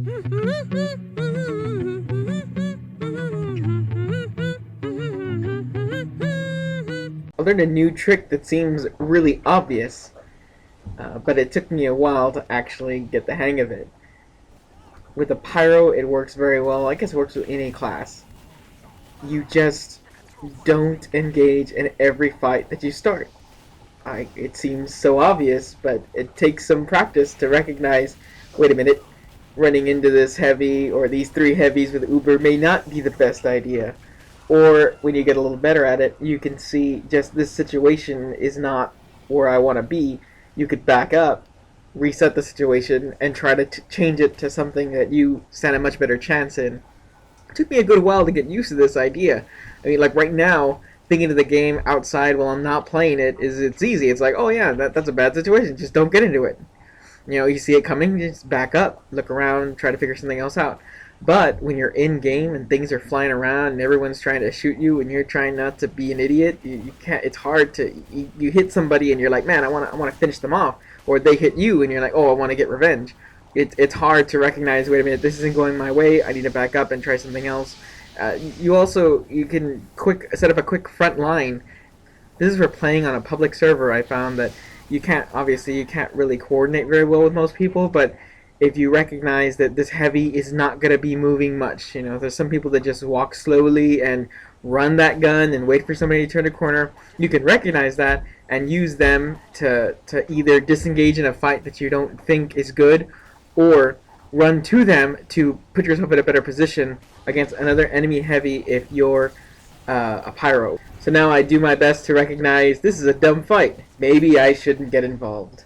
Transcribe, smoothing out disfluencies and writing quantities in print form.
I learned a new trick that seems really obvious, but it took me a while to actually get the hang of it. With the pyro, it works very well. I guess it works with any class. You just don't engage in every fight that you start. It seems so obvious, but it takes some practice to recognize, wait a minute, running into this heavy or these three heavies with Uber may not be the best idea. Or when you get a little better at it, you can see just this situation is not where I want to be. You could back up, reset the situation, and try to change it to something that you stand a much better chance in. It took me a good while to get used to this idea. I mean, like right now, thinking of the game outside while I'm not playing it's easy. It's like, oh yeah, that's a bad situation. Just don't get into it. You know, you see it coming, just back up, look around, try to figure something else out. But when you're in game and things are flying around and everyone's trying to shoot you and you're trying not to be an idiot, you can't. It's hard to. You hit somebody and you're like, man, I want to finish them off, or they hit you and you're like, oh, I want to get revenge. It's hard to recognize. Wait a minute, this isn't going my way. I need to back up and try something else. You can set up a quick front line. This is for playing on a public server. I found that you can't really coordinate very well with most people, but if you recognize that this heavy is not going to be moving much, you know, there's some people that just walk slowly and run that gun and wait for somebody to turn a corner. You can recognize that and use them to either disengage in a fight that you don't think is good, or run to them to put yourself in a better position against another enemy heavy if you're a pyro. So now I do my best to recognize this is a dumb fight. Maybe I shouldn't get involved.